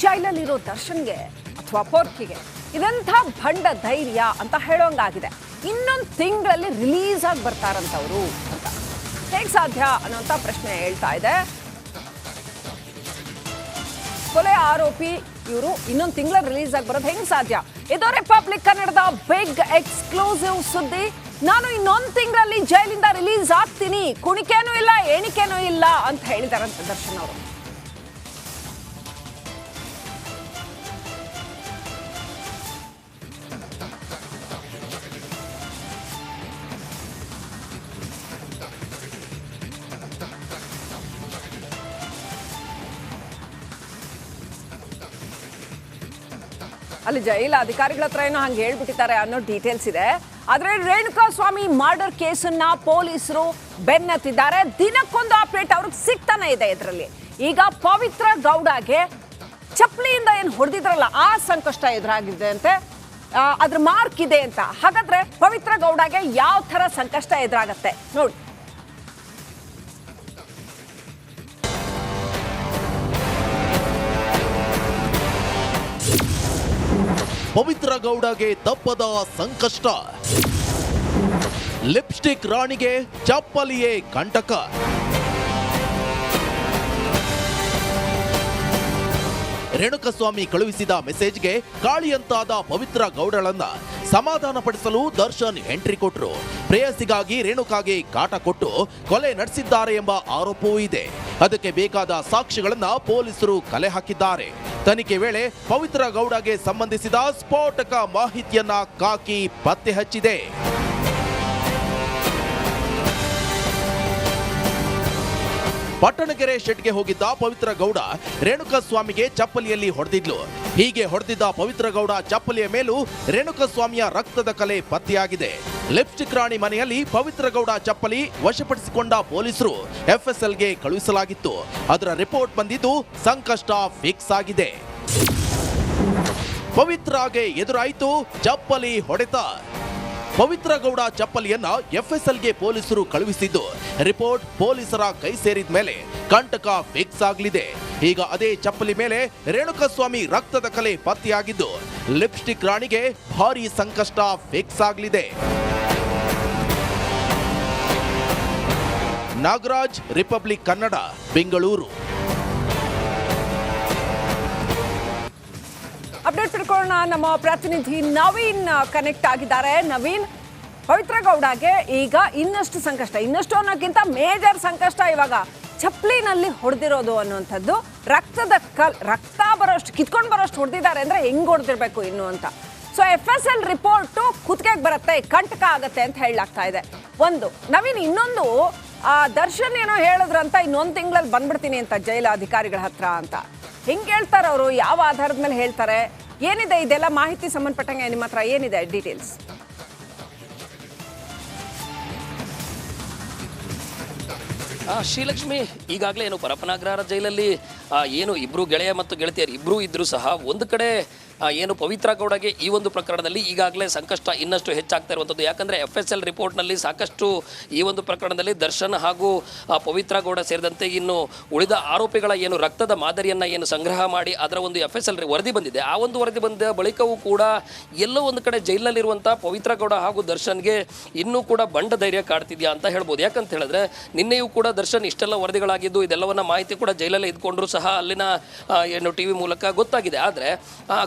ಜೈಲಲ್ಲಿರೋ ದರ್ಶನ್ಗೆ ಅಥವಾ ಪೋರ್ಕಿಗೆ ಇದೆಂಥ ಭಂಡ ಧೈರ್ಯ ಅಂತ ಹೇಳೋಂಗಾಗಿದೆ. ಇನ್ನೊಂದು ತಿಂಗಳಲ್ಲಿ ರಿಲೀಸ್ ಆಗಿ ಬರ್ತಾರಂತವ್ರು ಅಂತ ಹೇಗೆ ಸಾಧ್ಯ ಅನ್ನೋಂಥ ಪ್ರಶ್ನೆ ಹೇಳ್ತಾ ಇದೆ. ಕೊಲೆ ಆರೋಪಿ ಇವರು ಇನ್ನೊಂದು ತಿಂಗಳ ರಿಲೀಸ್ ಆಗಿ ಬರೋದು ಹೆಂಗ್ ಸಾಧ್ಯ? ಇದು ರಿಪಬ್ಲಿಕ್ ಕನ್ನಡದ ಬಿಗ್ ಎಕ್ಸ್ಕ್ಲೂಸಿವ್ ಸುದ್ದಿ. ನಾನು ಇನ್ನೊಂದು ತಿಂಗಳಲ್ಲಿ ಜೈಲಿಂದ ರಿಲೀಸ್ ಆಗ್ತೀನಿ, ಕುಣಿಕೇನೂ ಇಲ್ಲ ಎಣಿಕೆನೂ ಇಲ್ಲ ಅಂತ ಹೇಳಿದಾರಂತೆ ದರ್ಶನ್ ಅವರು. ಅಲ್ಲಿ ಜೈಲ ಅಧಿಕಾರಿಗಳ ಹತ್ರ ಏನೋ ಹಂಗೆ ಹೇಳ್ಬಿಟ್ಟಿದ್ದಾರೆ ಅನ್ನೋ ಡೀಟೇಲ್ಸ್ ಇದೆ. ಆದರೆ ರೇಣುಕಾಸ್ವಾಮಿ ಮರ್ಡರ್ ಕೇಸನ್ನ ಪೊಲೀಸರು ಬೆನ್ನತ್ತಿದ್ದಾರೆ. ದಿನಕ್ಕೊಂದು ಅಪ್ಡೇಟ್ ಅವ್ರಿಗೆ ಸಿಗ್ತಾನೆ ಇದೆ. ಇದರಲ್ಲಿ ಈಗ ಪವಿತ್ರ ಗೌಡಗೆ ಚಪ್ಪಲಿಯಿಂದ ಏನು ಹೊಡೆದಿದ್ರಲ್ಲ ಆ ಸಂಕಷ್ಟ ಎದುರಾಗಿದೆ ಅಂತೆ, ಅದ್ರ ಮಾರ್ಕ್ ಇದೆ ಅಂತ. ಹಾಗಾದ್ರೆ ಪವಿತ್ರ ಗೌಡಗೆ ಯಾವ ಥರ ಸಂಕಷ್ಟ ಎದುರಾಗತ್ತೆ ನೋಡಿ. ಪವಿತ್ರ ಗೌಡಗೆ ತಪ್ಪದ ಸಂಕಷ್ಟ, ಲಿಪ್ಸ್ಟಿಕ್ ರಾಣಿಗೆ ಚಪ್ಪಲಿಯೇ ಕಂಟಕ. ರೇಣುಕಸ್ವಾಮಿ ಕಳುಹಿಸಿದ ಮೆಸೇಜ್ಗೆ ಕಾಳಿಯಂತಾದ ಪವಿತ್ರ ಗೌಡಳನ್ನ ಸಮಾಧಾನ ಪಡಿಸಲು ದರ್ಶನ್ ಎಂಟ್ರಿ ಕೊಟ್ಟರು. ಪ್ರೇಯಸಿಗಾಗಿ ರೇಣುಕಾಗೆ ಕಾಟ ಕೊಟ್ಟು ಕೊಲೆ ನಡೆಸಿದ್ದಾರೆ ಎಂಬ ಆರೋಪವೂ ಇದೆ. ಅದಕ್ಕೆ ಬೇಕಾದ ಸಾಕ್ಷಿಗಳನ್ನ ಪೊಲೀಸರು ಕಲೆ ಹಾಕಿದ್ದಾರೆ. ತನಿಖೆ ವೇಳೆ ಪವಿತ್ರ ಗೌಡಗೆ ಸಂಬಂಧಿಸಿದ ಸ್ಫೋಟಕ ಮಾಹಿತಿಯನ್ನ ಕಾಕಿ ಪತ್ತೆ ಹಚ್ಚಿದೆ. ಪಟ್ಟಣಗೆರೆ ಶೆಡ್ಗೆ ಹೋಗಿದ್ದ ಪವಿತ್ರ ಗೌಡ ರೇಣುಕಸ್ವಾಮಿಗೆ ಚಪ್ಪಲಿಯಲ್ಲಿ ಹೊಡೆದಿದ್ಲು. ಹೀಗೆ ಹೊಡೆದಿದ್ದ ಪವಿತ್ರ ಗೌಡ ಚಪ್ಪಲಿಯ ಮೇಲೂ ರೇಣುಕಸ್ವಾಮಿಯ ರಕ್ತದ ಕಲೆ ಪತ್ತೆಯಾಗಿದೆ. ಲಿಪ್ಸ್ಟಿಕ್ ರಾಣಿ ಮನೆಯಲ್ಲಿ ಪವಿತ್ರ ಗೌಡ ಚಪ್ಪಲಿ ವಶಪಡಿಸಿಕೊಂಡ ಪೊಲೀಸರು ಎಫ್ಎಸ್ಎಲ್ಗೆ ಕಳುಹಿಸಲಾಗಿತ್ತು. ಅದರ ರಿಪೋರ್ಟ್ ಬಂದಿದ್ದು ಸಂಕಷ್ಟ ಫಿಕ್ಸ್ ಆಗಿದೆ. ಪವಿತ್ರಾಗೆ ಎದುರಾಯಿತು ಚಪ್ಪಲಿ ಹೊಡೆತ. ಪವಿತ್ರ ಗೌಡ ಚಪ್ಪಲಿಯನ್ನ ಎಫ್ಎಸ್ಎಲ್ಗೆ ಪೊಲೀಸರು ಕಳುಹಿಸಿದ್ದು ರಿಪೋರ್ಟ್ ಪೊಲೀಸರ ಕೈ ಸೇರಿದ ಮೇಲೆ ಕಂಟಕ ಫಿಕ್ಸ್ ಆಗಲಿದೆ. ಈಗ ಅದೇ ಚಪ್ಪಲಿ ಮೇಲೆ ರೇಣುಕಸ್ವಾಮಿ ರಕ್ತದ ಕಲೆ ಪತ್ತೆಯಾಗಿದ್ದು ಲಿಪ್ಸ್ಟಿಕ್ ರಾಣಿಗೆ ಭಾರಿ ಸಂಕಷ್ಟ ಫಿಕ್ಸ್ ಆಗಲಿದೆ. ನಾಗರಾಜ್, ರಿಪಬ್ಲಿಕ್ ಕನ್ನಡ, ಬೆಂಗಳೂರು. ಅಪ್ಡೇಟ್ ತಿಳ್ಕೊಳ್ಳೋಣ. ನಮ್ಮ ಪ್ರತಿನಿಧಿ ನವೀನ್ ಕನೆಕ್ಟ್ ಆಗಿದ್ದಾರೆ. ನವೀನ್, ಪವಿತ್ರ ಗೌಡಗೆ ಈಗ ಇನ್ನಷ್ಟು ಸಂಕಷ್ಟ, ಇನ್ನಷ್ಟು ಅನ್ನೋಕ್ಕಿಂತ ಮೇಜರ್ ಸಂಕಷ್ಟ ಇವಾಗ ಚಪ್ಪಲಿನಲ್ಲಿ ಹೊಡೆದಿರೋದು ಅನ್ನುವಂಥದ್ದು. ರಕ್ತ ಬರೋಷ್ಟು ಕಿತ್ಕೊಂಡು ಬರೋಷ್ಟು ಹೊಡೆದಿದ್ದಾರೆ ಅಂದ್ರೆ ಹೆಂಗ್ ಹೊಡೆದಿರ್ಬೇಕು ಇನ್ನು ಅಂತ. ಸೊ ಎಫ್ಎಸ್ಎಲ್ ರಿಪೋರ್ಟು ಕುತ್ತಿಗೆಗೆ ಬರುತ್ತೆ, ಕಂಟಕ ಆಗತ್ತೆ ಅಂತ ಹೇಳಲಾಗ್ತಾ ಇದೆ. ಒಂದು ನವೀನ್, ಇನ್ನೊಂದು ದರ್ಶನ್ ಏನೋ ಹೇಳಿದ್ರಂತ ಇನ್ನೊಂದು ತಿಂಗಳಲ್ಲಿ ಬಂದ್ಬಿಡ್ತೀನಿ ಅಂತ ಜೈಲ ಅಧಿಕಾರಿಗಳ ಹತ್ರ ಅಂತ. ಹೆಂಗೆ ಹೇಳ್ತಾರೆ ಅವರು? ಯಾವ ಆಧಾರದ ಮೇಲೆ ಹೇಳ್ತಾರೆ? ಏನಿದೆ ಇದೆಲ್ಲ ಮಾಹಿತಿ ಸಂಬಂಧಪಟ್ಟಂಗೆ ನಿಮ್ಮ ಹತ್ರ ಏನಿದೆ ಡೀಟೇಲ್ಸ್? ಶ್ರೀಲಕ್ಷ್ಮಿ, ಈಗಾಗಲೇ ಏನು ಪರಪನಾಗ್ರಹಾರ ಜೈಲಲ್ಲಿ ಏನು ಇಬ್ಬರು ಗೆಳೆಯ ಮತ್ತು ಗೆಳತಿಯರು ಇಬ್ಬರೂ ಇದ್ದರೂ ಸಹ ಒಂದು ಕಡೆ ಏನು ಪವಿತ್ರ ಗೌಡಗೆ ಈ ಒಂದು ಪ್ರಕರಣದಲ್ಲಿ ಈಗಾಗಲೇ ಸಂಕಷ್ಟ ಇನ್ನಷ್ಟು ಹೆಚ್ಚಾಗ್ತಾ ಇರುವಂಥದ್ದು. ಯಾಕಂದರೆ ಎಫ್ಎಸ್ಎಲ್ ರಿಪೋರ್ಟ್ನಲ್ಲಿ ಸಾಕಷ್ಟು ಈ ಒಂದು ಪ್ರಕರಣದಲ್ಲಿ ದರ್ಶನ್ ಹಾಗೂ ಪವಿತ್ರ ಗೌಡ ಸೇರಿದಂತೆ ಇನ್ನು ಉಳಿದ ಆರೋಪಿಗಳ ಏನು ರಕ್ತದ ಮಾದರಿಯನ್ನು ಏನು ಸಂಗ್ರಹ ಮಾಡಿ ಅದರ ಒಂದು ಎಫ್ಎಸ್ಎಲ್ ವರದಿ ಬಂದಿದೆ. ಆ ಒಂದು ವರದಿ ಬಂದ ಬಳಿಕವೂ ಕೂಡ ಎಲ್ಲೋ ಒಂದು ಕಡೆ ಜೈಲಿನಲ್ಲಿರುವಂಥ ಪವಿತ್ರ ಗೌಡ ಹಾಗೂ ದರ್ಶನ್ಗೆ ಇನ್ನೂ ಕೂಡ ಬಂಡ ಧೈರ್ಯ ಕಾಡ್ತಿದ್ಯಾ ಅಂತ ಹೇಳ್ಬೋದು. ಯಾಕಂತ ಹೇಳಿದ್ರೆ ನಿನ್ನೆಯೂ ಕೂಡ ದರ್ಶನ್ ಇಷ್ಟೆಲ್ಲ ವರದಿಗಳಾಗಿದ್ದು ಇದೆಲ್ಲವನ್ನ ಮಾಹಿತಿ ಕೂಡ ಜೈಲಲ್ಲೇ ಇದ್ಕೊಂಡ್ರು ಸಹ ಅಲ್ಲಿನ ಏನು ಟಿವಿ ಮೂಲಕ ಗೊತ್ತಾಗಿದೆ. ಆದರೆ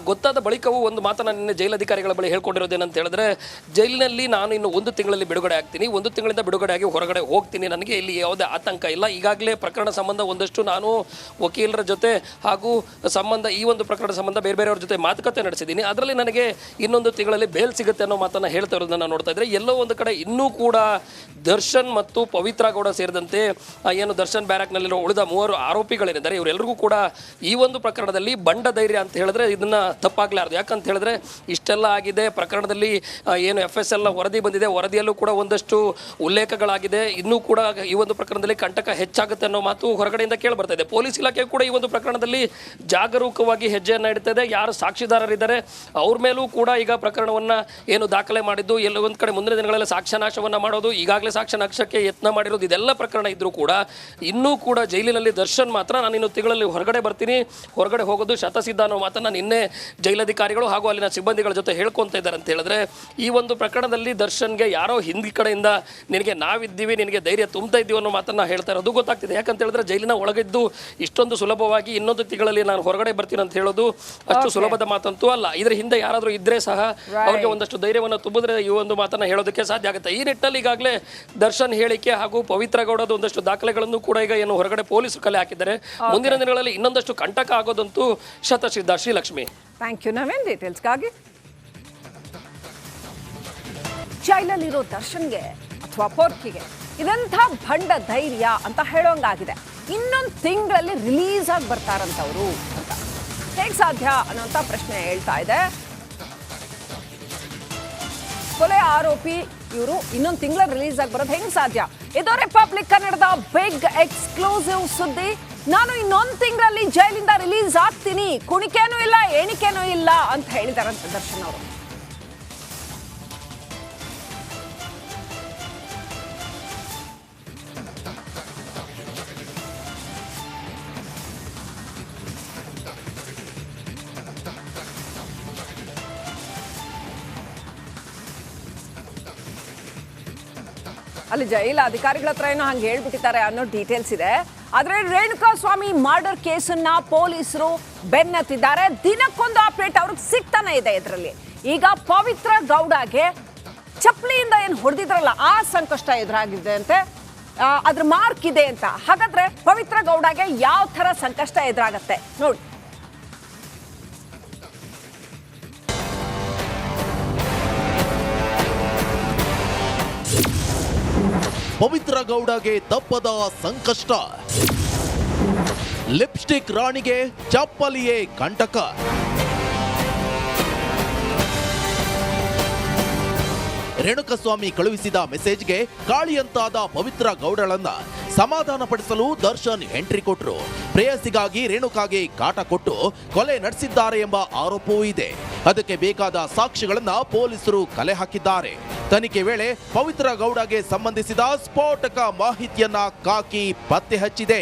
ಗೊತ್ತಾದ ಬಳಿಕವೂ ಒಂದು ಮಾತನ್ನ ನಿನ್ನೆ ಜೈಲಧಿಕಾರಿಗಳ ಬಳಿ ಹೇಳ್ಕೊಂಡಿರೋದೇನಂತ ಹೇಳಿದ್ರೆ, ಜೈಲಿನಲ್ಲಿ ನಾನು ಇನ್ನು ಒಂದು ತಿಂಗಳಲ್ಲಿ ಬಿಡುಗಡೆ ಆಗ್ತೀನಿ, ಒಂದು ತಿಂಗಳಿಂದ ಬಿಡುಗಡೆ ಆಗಿ ಹೊರಗಡೆ ಹೋಗ್ತೀನಿ, ನನಗೆ ಇಲ್ಲಿ ಯಾವುದೇ ಆತಂಕ ಇಲ್ಲ. ಈಗಾಗಲೇ ಪ್ರಕರಣ ಸಂಬಂಧ ಒಂದಷ್ಟು ನಾನು ವಕೀಲರ ಜೊತೆ ಹಾಗೂ ಸಂಬಂಧ ಈ ಒಂದು ಪ್ರಕರಣ ಸಂಬಂಧ ಬೇರೆ ಬೇರೆಯವ್ರ ಜೊತೆ ಮಾತುಕತೆ ನಡೆಸಿದ್ದೀನಿ, ಅದರಲ್ಲಿ ನನಗೆ ಇನ್ನೊಂದು ತಿಂಗಳಲ್ಲಿ ಬೇಲ್ ಸಿಗುತ್ತೆ ಅನ್ನೋ ಮಾತನ್ನ ಹೇಳ್ತಾ ಇರೋದನ್ನ ನೋಡ್ತಾ ಇದ್ರೆ ಎಲ್ಲೋ ಒಂದು ಕಡೆ ಇನ್ನೂ ಕೂಡ ದರ್ಶನ್ ಮತ್ತು ಪವಿತ್ರ ಗೌಡ ಸೇರಿದಂತೆ ಏನು ದರ್ಶನ್ ಬ್ಯಾರಕ್ನಲ್ಲಿರೋ ಉಳಿದ 3 ಆರೋಪಿಗಳೇನಿದ್ದಾರೆ ಇವರೆಲ್ಲರಿಗೂ ಕೂಡ ಈ ಒಂದು ಪ್ರಕರಣದಲ್ಲಿ ಬಂಡ ಧೈರ್ಯ ಅಂತ ಹೇಳಿದ್ರೆ ಇದನ್ನ ತಪ್ಪಾಗಲಾರ್ದು. ಯಾಕಂತ ಹೇಳಿದ್ರೆ ಇಷ್ಟೆಲ್ಲ ಆಗಿದೆ ಪ್ರಕರಣದಲ್ಲಿ, ಏನು FSL ವರದಿ ಬಂದಿದೆ, ವರದಿಯಲ್ಲೂ ಕೂಡ ಒಂದಷ್ಟು ಉಲ್ಲೇಖಗಳಾಗಿದೆ. ಇನ್ನೂ ಕೂಡ ಈ ಒಂದು ಪ್ರಕರಣದಲ್ಲಿ ಕಂಟಕ ಹೆಚ್ಚಾಗುತ್ತೆ ಅನ್ನೋ ಮಾತು ಹೊರಗಡೆಯಿಂದ ಕೇಳಿ ಬರ್ತಾ ಇದೆ. ಪೊಲೀಸ್ ಇಲಾಖೆ ಕೂಡ ಈ ಒಂದು ಪ್ರಕರಣದಲ್ಲಿ ಜಾಗರೂಕವಾಗಿ ಹೆಜ್ಜೆಯನ್ನು ಇಡ್ತಾ ಯಾರು ಸಾಕ್ಷಿದಾರರಿದ್ದಾರೆ ಅವ್ರ ಮೇಲೂ ಕೂಡ ಈಗ ಪ್ರಕರಣವನ್ನ ಏನು ದಾಖಲೆ ಮಾಡಿದ್ದು, ಎಲ್ಲ ಒಂದು ಕಡೆ ಮುಂದಿನ ದಿನಗಳಲ್ಲಿ ಸಾಕ್ಷ್ಯನಾಶವನ್ನ ಮಾಡೋದು, ಈಗಾಗಲೇ ಸಾಕ್ಷ್ಯನಾಶಕ್ಕೆ ಯತ್ನ ಮಾಡಿರೋದು, ಇದೆಲ್ಲ ಪ್ರಕರಣ ಇದ್ರೂ ಕೂಡ ಇನ್ನೂ ಕೂಡ ಜೈಲಿನಲ್ಲಿ ದರ್ಶನ್ ಮಾತ್ರ ನಾನು ಇನ್ನು ತಿಂಗಳಲ್ಲಿ ಹೊರಗಡೆ ಬರ್ತೀನಿ, ಹೊರಗಡೆ ಹೋಗೋದು ಶತಸಿದ್ಧ ಅನ್ನೋ ಮಾತನ್ನ ನಿನ್ನೆ ಜೈಲಧಿಕಾರಿಗಳು ಹಾಗೂ ಅಲ್ಲಿನ ಸಿಬ್ಬಂದಿಗಳ ಜೊತೆ ಹೇಳ್ಕೊಂತ ಇದ್ದಾರೆ ಅಂತ ಹೇಳಿದ್ರೆ, ಈ ಒಂದು ಪ್ರಕರಣದಲ್ಲಿ ದರ್ಶನ್ಗೆ ಯಾರೋ ಹಿಂದಿ ಕಡೆಯಿಂದ ನಿನಗೆ ನಾವಿದ್ದೀವಿ, ನಿನಗೆ ಧೈರ್ಯ ತುಂಬ್ತಾ ಇದ್ದೀವಿ ಅನ್ನೋ ಮಾತನ್ನ ಹೇಳ್ತಾ ಇರೋದು ಗೊತ್ತಾಗ್ತಿದೆ. ಯಾಕಂತ ಹೇಳಿದ್ರೆ ಜೈಲಿನ ಒಳಗಿದ್ದು ಇಷ್ಟೊಂದು ಸುಲಭವಾಗಿ ಇನ್ನೊಂದು ತಿಂಗಳಲ್ಲಿ ನಾನು ಹೊರಗಡೆ ಬರ್ತೀನಿ ಅಂತ ಹೇಳೋದು ಅಷ್ಟು ಸುಲಭದ ಮಾತಂತೂ ಅಲ್ಲ. ಇದ್ರ ಹಿಂದೆ ಯಾರಾದರೂ ಇದ್ರೆ ಸಹ ಅವ್ರಿಗೆ ಒಂದಷ್ಟು ಧೈರ್ಯವನ್ನು ತುಂಬಿದ್ರೆ ಈ ಒಂದು ಮಾತನ್ನ ಹೇಳೋದಕ್ಕೆ ಸಾಧ್ಯ ಆಗುತ್ತೆ. ಈ ನಿಟ್ಟಲ್ಲಿ ಈಗಾಗಲೇ ದರ್ಶನ್ ಹೇಳಿಕೆ ಹಾಗೂ ಪವಿತ್ರ ಗೌಡದ ಒಂದಷ್ಟು ದಾಖಲೆಗಳನ್ನು ಕೂಡ ಈಗ ಏನು ಹೊರಗಡೆ ಪೊಲೀಸರು ಕಲೆ ಹಾಕಿದ್ದಾರೆ. ಮುಂದಿನ ದಿನಗಳಲ್ಲಿ ಇನ್ನೊಂದಷ್ಟು ಕಂಟಕ ಆಗೋದಂತೂ ಶತಸಿದ್ಧ. ಶ್ರೀಲಕ್ಷ್ಮಿ, ಥ್ಯಾಂಕ್ ಯು ನವೀನ್ ಡೀಟೇಲ್ಸ್ಗಾಗಿ. ಜೈಲಲ್ಲಿರೋ ದರ್ಶನ್ಗೆ ಅಥವಾ ಪೋರ್ಕಿಗೆ ಇದೆಂಥ ಭಂಡ ಧೈರ್ಯ ಅಂತ ಹೇಳೋಂಗಾಗಿದೆ. ಇನ್ನೊಂದು ತಿಂಗಳಲ್ಲಿ ರಿಲೀಸ್ ಆಗಿ ಬರ್ತಾರಂತವ್ರು ಅಂತ ಹೇಗೆ ಸಾಧ್ಯ ಅನ್ನೋಂಥ ಪ್ರಶ್ನೆ ಹೇಳ್ತಾ ಇದೆ. ಕೊಲೆ ಆರೋಪಿ ಇವರು ಇನ್ನೊಂದು ತಿಂಗಳ ರಿಲೀಸ್ ಆಗಿ ಬರೋದು ಹೆಂಗ್ ಸಾಧ್ಯ? ಇದು ರಿಪಬ್ಲಿಕ್ ಕನ್ನಡದ ಬಿಗ್ ಎಕ್ಸ್ಕ್ಲೂಸಿವ್ ಸುದ್ದಿ. ನಾನು ಇನ್ನೊಂದು ತಿಂಗಳಲ್ಲಿ ಜೈಲಿಂದ ರಿಲೀಸ್ ಆಗ್ತೀನಿ, ಕುಣಿಕೆನೂ ಇಲ್ಲ ಎಣಿಕೆನೂ ಇಲ್ಲ ಅಂತ ಹೇಳಿದಾರಂತೆ ದರ್ಶನ್ ಅವರು. ಅಲ್ಲಿ ಜೈಲ ಅಧಿಕಾರಿಗಳ ಹತ್ರ ಏನೋ ಹಂಗೆ ಹೇಳ್ಬಿಟ್ಟಿದ್ದಾರೆ ಅನ್ನೋ ಡೀಟೇಲ್ಸ್ ಇದೆ. ಆದ್ರೆ ರೇಣುಕಾ ಸ್ವಾಮಿ ಮರ್ಡರ್ ಕೇಸನ್ನ ಪೊಲೀಸರು ಬೆನ್ನತ್ತಿದ್ದಾರೆ. ದಿನಕ್ಕೊಂದು ಅಪ್ಡೇಟ್ ಅವ್ರಿಗೆ ಸಿಗ್ತಾನೆ ಇದೆ. ಇದರಲ್ಲಿ ಈಗ ಪವಿತ್ರ ಗೌಡಗೆ ಚಪ್ಪಲಿಯಿಂದ ಏನು ಹೊಡೆದಿದ್ರಲ್ಲ ಆ ಸಂಕಷ್ಟ ಎದುರಾಗಿದೆ ಅಂತೆ, ಅದ್ರ ಮಾರ್ಕ್ ಇದೆ ಅಂತ. ಹಾಗಾದ್ರೆ ಪವಿತ್ರ ಗೌಡಗೆ ಯಾವ ತರ ಸಂಕಷ್ಟ ಎದುರಾಗತ್ತೆ ನೋಡಿ. ಪವಿತ್ರ ಗೌಡಗೆ ತಪ್ಪದ ಸಂಕಷ್ಟ, ಲಿಪ್ಸ್ಟಿಕ್ ರಾಣಿಗೆ ಚಪ್ಪಲಿಯೇ ಕಂಟಕ. ರೇಣುಕಸ್ವಾಮಿ ಕಳುಹಿಸಿದ ಮೆಸೇಜ್ಗೆ ಕಾಳಿಯಂತಾದ ಪವಿತ್ರ ಗೌಡಳನ್ನ ಸಮಾಧಾನ ಪಡಿಸಲು ದರ್ಶನ್ ಎಂಟ್ರಿ ಕೊಟ್ಟರು. ಪ್ರೇಯಸಿಗಾಗಿ ರೇಣುಕಾಗೆ ಕಾಟ ಕೊಟ್ಟು ಕೊಲೆ ನಡೆಸಿದ್ದಾರೆ ಎಂಬ ಆರೋಪವೂ ಇದೆ. ಅದಕ್ಕೆ ಬೇಕಾದ ಸಾಕ್ಷಿಗಳನ್ನ ಪೊಲೀಸರು ಕಲೆ ಹಾಕಿದ್ದಾರೆ. ತನಿಖೆ ವೇಳೆ ಪವಿತ್ರ ಗೌಡಗೆ ಸಂಬಂಧಿಸಿದ ಸ್ಫೋಟಕ ಮಾಹಿತಿಯನ್ನ ಕಾಕಿ ಪತ್ತೆ ಹಚ್ಚಿದೆ.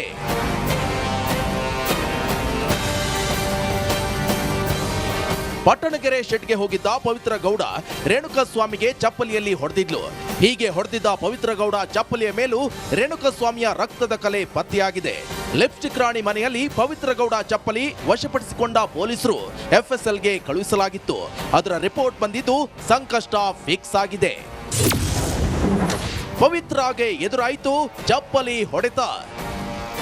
ಪಟ್ಟಣಗೆರೆ ಶೆಡ್ಗೆ ಹೋಗಿದ್ದ ಪವಿತ್ರ ಗೌಡ ರೇಣುಕಸ್ವಾಮಿಗೆ ಚಪ್ಪಲಿಯಲ್ಲಿ ಹೊಡೆದಿದ್ಲು. ಹೀಗೆ ಹೊಡೆದಿದ್ದ ಪವಿತ್ರ ಗೌಡ ಚಪ್ಪಲಿಯ ಮೇಲೂ ರೇಣುಕಸ್ವಾಮಿಯ ರಕ್ತದ ಕಲೆ ಪತ್ತೆಯಾಗಿದೆ. ಲಿಪ್ಸ್ಟಿಕ್ ರಾಣಿ ಮನೆಯಲ್ಲಿ ಪವಿತ್ರ ಗೌಡ ಚಪ್ಪಲಿ ವಶಪಡಿಸಿಕೊಂಡ ಪೊಲೀಸರು FSLಗೆ ಕಳುಹಿಸಲಾಗಿತ್ತು. ಅದರ ರಿಪೋರ್ಟ್ ಬಂದಿದ್ದು ಸಂಕಷ್ಟ ಫಿಕ್ಸ್ ಆಗಿದೆ. ಪವಿತ್ರಾಗೆ ಎದುರಾಯಿತು ಚಪ್ಪಲಿ ಹೊಡೆತ.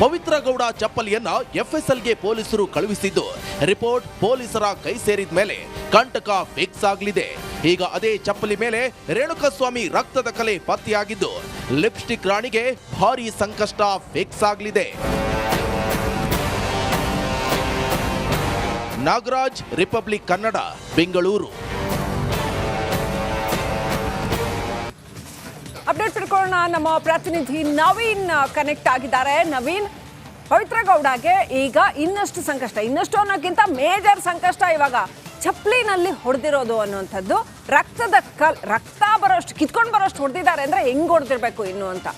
ಪವಿತ್ರ ಗೌಡ ಚಪ್ಪಲಿಯನ್ನ FSLಗೆ ಪೊಲೀಸರು ಕಳುಹಿಸಿದ್ದು ರಿಪೋರ್ಟ್ ಪೊಲೀಸರ ಕೈ ಸೇರಿದ ಮೇಲೆ ಕಂಟಕ ಫಿಕ್ಸ್ ಆಗಲಿದೆ. ಈಗ ಅದೇ ಚಪ್ಪಲಿ ಮೇಲೆ ರೇಣುಕಸ್ವಾಮಿ ರಕ್ತದ ಕಲೆ ಪತ್ತೆಯಾಗಿದ್ದು ಲಿಪ್ಸ್ಟಿಕ್ ರಾಣಿಗೆ ಭಾರಿ ಸಂಕಷ್ಟ ಫಿಕ್ಸ್ ಆಗಲಿದೆ. ನಾಗರಾಜ್, ರಿಪಬ್ಲಿಕ್ ಕನ್ನಡ, ಬೆಂಗಳೂರು. ಅಪ್ಡೇಟ್ ತಿಳ್ಕೊಳ್ಳೋಣ. ನಮ್ಮ ಪ್ರತಿನಿಧಿ ನವೀನ್ ಕನೆಕ್ಟ್ ಆಗಿದ್ದಾರೆ. ನವೀನ್, ಪವಿತ್ರ ಗೌಡಗೆ ಈಗ ಇನ್ನಷ್ಟು ಸಂಕಷ್ಟ, ಇನ್ನಷ್ಟು ಅನ್ನೋಕ್ಕಿಂತ ಮೇಜರ್ ಸಂಕಷ್ಟ ಇವಾಗ ಚಪ್ಪಲಿನಲ್ಲಿ ಹೊಡೆದಿರೋದು ಅನ್ನುವಂಥದ್ದು. ರಕ್ತ ಬರೋಷ್ಟು, ಕಿತ್ಕೊಂಡು ಬರೋಷ್ಟು ಹೊಡೆದಿದ್ದಾರೆ ಅಂದ್ರೆ ಹೆಂಗ್ ಹೊಡೆದಿರ್ಬೇಕು ಇನ್ನು ಅಂತ.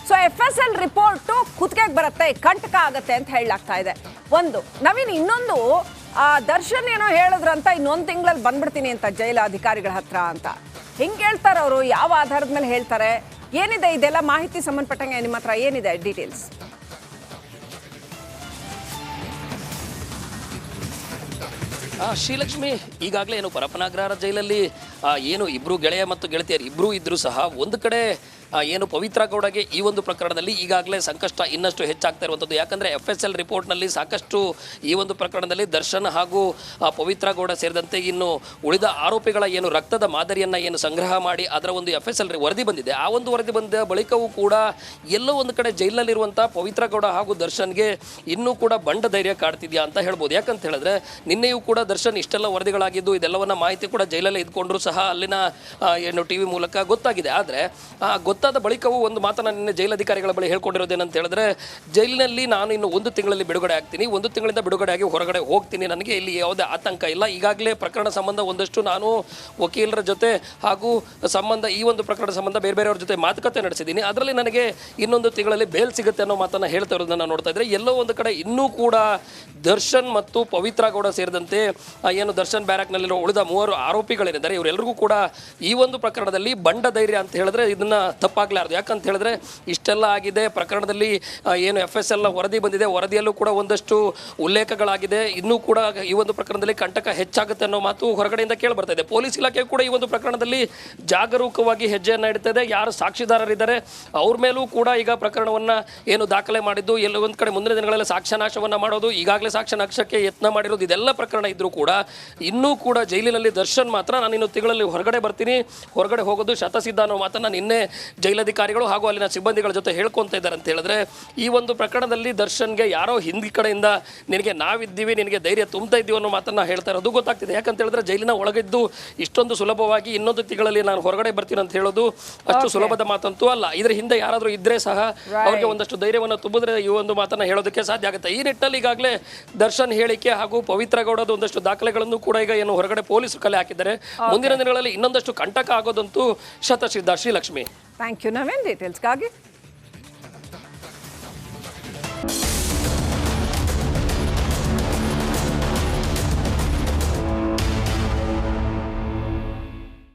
ಸೊ FSL ರಿಪೋರ್ಟು ಕುತ್ತಿಗೆಗೆ ಬರುತ್ತೆ, ಕಂಟಕ ಆಗತ್ತೆ ಅಂತ ಹೇಳಲಾಗ್ತಾ ಇದೆ. ಒಂದು ನವೀನ್, ಇನ್ನೊಂದು ದರ್ಶನ್ ಏನೋ ಹೇಳಿದ್ರಂತ ಇನ್ನೊಂದು ತಿಂಗಳಲ್ಲಿ ಬಂದ್ಬಿಡ್ತೀನಿ ಅಂತ ಜೈಲ ಅಧಿಕಾರಿಗಳ ಹತ್ರ ಅಂತ. ಹೆಂಗೆ ಹೇಳ್ತಾರೆ ಅವರು? ಯಾವ ಆಧಾರದ ಮೇಲೆ ಹೇಳ್ತಾರೆ? ಏನಿದೆ ಇದೆಲ್ಲ ಮಾಹಿತಿ ಸಂಬಂಧಪಟ್ಟಂಗೆ ನಿಮ್ಮ ಹತ್ರ ಏನಿದೆ ಡೀಟೇಲ್ಸ್? ಶ್ರೀಲಕ್ಷ್ಮಿ, ಈಗಾಗಲೇ ಏನು ಪರಪನಾಗ್ರಹಾರ ಜೈಲಲ್ಲಿ ಏನು ಇಬ್ರು ಗೆಳೆಯ ಮತ್ತು ಗೆಳತಿಯರು ಇಬ್ರು ಇದ್ರೂ ಸಹ ಒಂದು ಕಡೆ ಏನು ಪವಿತ್ರ ಗೌಡಗೆ ಈ ಒಂದು ಪ್ರಕರಣದಲ್ಲಿ ಈಗಾಗಲೇ ಸಂಕಷ್ಟ ಇನ್ನಷ್ಟು ಹೆಚ್ಚಾಗ್ತಾ ಇರುವಂಥದ್ದು. ಯಾಕಂದರೆ FSL ರಿಪೋರ್ಟ್ನಲ್ಲಿ ಸಾಕಷ್ಟು ಈ ಒಂದು ಪ್ರಕರಣದಲ್ಲಿ ದರ್ಶನ್ ಹಾಗೂ ಪವಿತ್ರ ಗೌಡ ಸೇರಿದಂತೆ ಇನ್ನು ಉಳಿದ ಆರೋಪಿಗಳ ಏನು ರಕ್ತದ ಮಾದರಿಯನ್ನು ಏನು ಸಂಗ್ರಹ ಮಾಡಿ ಅದರ ಒಂದು FSL ವರದಿ ಬಂದಿದೆ. ಆ ಒಂದು ವರದಿ ಬಂದ ಬಳಿಕವೂ ಕೂಡ ಎಲ್ಲೋ ಒಂದು ಕಡೆ ಜೈಲಿನಲ್ಲಿರುವಂಥ ಪವಿತ್ರ ಗೌಡ ಹಾಗೂ ದರ್ಶನ್ಗೆ ಇನ್ನೂ ಕೂಡ ಬಂಡ ಧೈರ್ಯ ಕಾಡ್ತಿದ್ಯಾ ಅಂತ ಹೇಳ್ಬೋದು. ಯಾಕಂತ ಹೇಳಿದ್ರೆ ನಿನ್ನೆಯೂ ಕೂಡ ದರ್ಶನ್ ಇಷ್ಟೆಲ್ಲ ವರದಿಗಳಾಗಿದ್ದು ಇದೆಲ್ಲವನ್ನ ಮಾಹಿತಿ ಕೂಡ ಜೈಲಲ್ಲೇ ಇದ್ಕೊಂಡ್ರು ಸಹ ಅಲ್ಲಿನ ಏನು TV ಮೂಲಕ ಗೊತ್ತಾಗಿದೆ. ಆದರೆ ಗೊತ್ತಾದ ಬಳಿಕವೂ ಒಂದು ಮಾತನ್ನ ನಿನ್ನೆ ಜೈಲಧಿಕಾರಿಗಳ ಬಳಿ ಹೇಳ್ಕೊಂಡಿರೋದೇನಂತ ಹೇಳಿದ್ರೆ, ಜೈಲಿನಲ್ಲಿ ನಾನು ಇನ್ನು 1 ತಿಂಗಳಲ್ಲಿ ಬಿಡುಗಡೆ ಆಗ್ತೀನಿ, 1 ತಿಂಗಳಿಂದ ಬಿಡುಗಡೆ ಆಗಿ ಹೊರಗಡೆ ಹೋಗ್ತೀನಿ, ನನಗೆ ಇಲ್ಲಿ ಯಾವುದೇ ಆತಂಕ ಇಲ್ಲ. ಈಗಾಗಲೇ ಪ್ರಕರಣ ಸಂಬಂಧ ಒಂದಷ್ಟು ನಾನು ವಕೀಲರ ಜೊತೆ ಹಾಗೂ ಈ ಒಂದು ಪ್ರಕರಣ ಸಂಬಂಧ ಬೇರೆಯವ್ರ ಜೊತೆ ಮಾತುಕತೆ ನಡೆಸಿದ್ದೀನಿ, ಅದರಲ್ಲಿ ನನಗೆ ಇನ್ನೊಂದು ತಿಂಗಳಲ್ಲಿ ಬೇಲ್ ಸಿಗುತ್ತೆ ಅನ್ನೋ ಮಾತನ್ನ ಹೇಳ್ತಾ ಇರೋದನ್ನ ನೋಡ್ತಾ ಇದ್ರೆ, ಎಲ್ಲೋ ಒಂದು ಕಡೆ ಇನ್ನೂ ಕೂಡ ದರ್ಶನ್ ಮತ್ತು ಪವಿತ್ರ ಗೌಡ ಸೇರಿದಂತೆ ಏನು ದರ್ಶನ್ ಬ್ಯಾರಕ್ನಲ್ಲಿರೋ ಉಳಿದ 3 ಆರೋಪಿಗಳೇನಿದ್ದಾರೆ ಇವರೆಲ್ಲರಿಗೂ ಕೂಡ ಈ ಒಂದು ಪ್ರಕರಣದಲ್ಲಿ ಬಂಡ ಧೈರ್ಯ ಅಂತ ಹೇಳಿದ್ರೆ ಇದನ್ನ ತಪ್ಪಾಗಲಾರದು. ಯಾಕಂತ ಹೇಳಿದ್ರೆ ಇಷ್ಟೆಲ್ಲ ಆಗಿದೆ, ಪ್ರಕರಣದಲ್ಲಿ ಏನು FSL ವರದಿ ಬಂದಿದೆ, ವರದಿಯಲ್ಲೂ ಕೂಡ ಒಂದಷ್ಟು ಉಲ್ಲೇಖಗಳಾಗಿದೆ, ಇನ್ನೂ ಕೂಡ ಈ ಒಂದು ಪ್ರಕರಣದಲ್ಲಿ ಕಂಟಕ ಹೆಚ್ಚಾಗುತ್ತೆ ಅನ್ನೋ ಮಾತು ಹೊರಗಡೆಯಿಂದ ಕೇಳಿ ಬರ್ತಾ ಇದೆ. ಪೊಲೀಸ್ ಇಲಾಖೆ ಕೂಡ ಈ ಒಂದು ಪ್ರಕರಣದಲ್ಲಿ ಜಾಗರೂಕವಾಗಿ ಹೆಜ್ಜೆಯನ್ನು ಇಡ್ತದೆ. ಯಾರು ಸಾಕ್ಷಿದಾರರಿದ್ದಾರೆ ಅವ್ರ ಮೇಲೂ ಕೂಡ ಈಗ ಪ್ರಕರಣವನ್ನ ಏನು ದಾಖಲೆ ಮಾಡಿದ್ದು, ಎಲ್ಲ ಒಂದು ಕಡೆ ಮುಂದಿನ ದಿನಗಳಲ್ಲಿ ಸಾಕ್ಷ್ಯನಾಶವನ್ನ ಮಾಡೋದು, ಈಗಾಗಲೇ ಸಾಕ್ಷ್ಯನಾಶಕ್ಕೆ ಯತ್ನ ಮಾಡಿರೋದು, ಇದೆಲ್ಲ ಪ್ರಕರಣ ಇದ್ರೂ ಕೂಡ ಇನ್ನೂ ಕೂಡ ಜೈಲಿನಲ್ಲಿ ದರ್ಶನ್ ಮಾತ್ರ ನಾನು ಇನ್ನು ತಿಂಗಳಲ್ಲಿ ಹೊರಗಡೆ ಬರ್ತೀನಿ, ಹೊರಗಡೆ ಹೋಗೋದು ಶತಸಿದ್ಧ ಅನ್ನೋ ಮಾತನ್ನ ನಿನ್ನೆ ಜೈಲಧಿಕಾರಿಗಳು ಹಾಗೂ ಅಲ್ಲಿನ ಸಿಬ್ಬಂದಿಗಳ ಜೊತೆ ಹೇಳ್ಕೊಂತ ಇದ್ದಾರೆ. ಅಂತ ಹೇಳಿದ್ರೆ ಈ ಒಂದು ಪ್ರಕರಣದಲ್ಲಿ ದರ್ಶನ್ಗೆ ಯಾರೋ ಹಿಂದಿ ಕಡೆಯಿಂದ ನಿನಗೆ ನಾವಿದ್ದೀವಿ, ನಿನಗೆ ಧೈರ್ಯ ತುಂಬ್ತಾ ಇದ್ದೀವಿ ಅನ್ನೋ ಮಾತನ್ನ ಹೇಳ್ತಾ ಇರೋದು ಗೊತ್ತಾಗ್ತಿದೆ. ಯಾಕಂತ ಹೇಳಿದ್ರೆ ಜೈಲಿನ ಒಳಗಿದ್ದು ಇಷ್ಟೊಂದು ಸುಲಭವಾಗಿ ಇನ್ನೊಂದು ತಿಂಗಳಲ್ಲಿ ನಾನು ಹೊರಗಡೆ ಬರ್ತೀನಿ ಅಂತ ಹೇಳೋದು ಅಷ್ಟು ಸುಲಭದ ಮಾತಂತೂ ಅಲ್ಲ. ಇದ್ರ ಹಿಂದೆ ಯಾರಾದರೂ ಇದ್ರೆ ಸಹ ಅವ್ರಿಗೆ ಒಂದಷ್ಟು ಧೈರ್ಯವನ್ನು ತುಂಬಿದ್ರೆ ಈ ಒಂದು ಮಾತನ್ನ ಹೇಳೋದಕ್ಕೆ ಸಾಧ್ಯ ಆಗುತ್ತೆ. ಈ ನಿಟ್ಟಲ್ಲಿ ಈಗಾಗಲೇ ದರ್ಶನ್ ಹೇಳಿಕೆ ಹಾಗೂ ಪವಿತ್ರ ಗೌಡದ ಒಂದಷ್ಟು ದಾಖಲೆಗಳನ್ನು ಕೂಡ ಈಗ ಏನು ಹೊರಗಡೆ ಪೊಲೀಸರು ಕಲೆ ಹಾಕಿದ್ದಾರೆ. ಮುಂದಿನ ದಿನಗಳಲ್ಲಿ ಇನ್ನೊಂದಷ್ಟು ಕಂಟಕ ಆಗೋದಂತೂ ಶತಸಿದ್ಧ. Srilakshmi, thank you Naveen ಡೀಟೇಲ್ಸ್ಗಾಗಿ.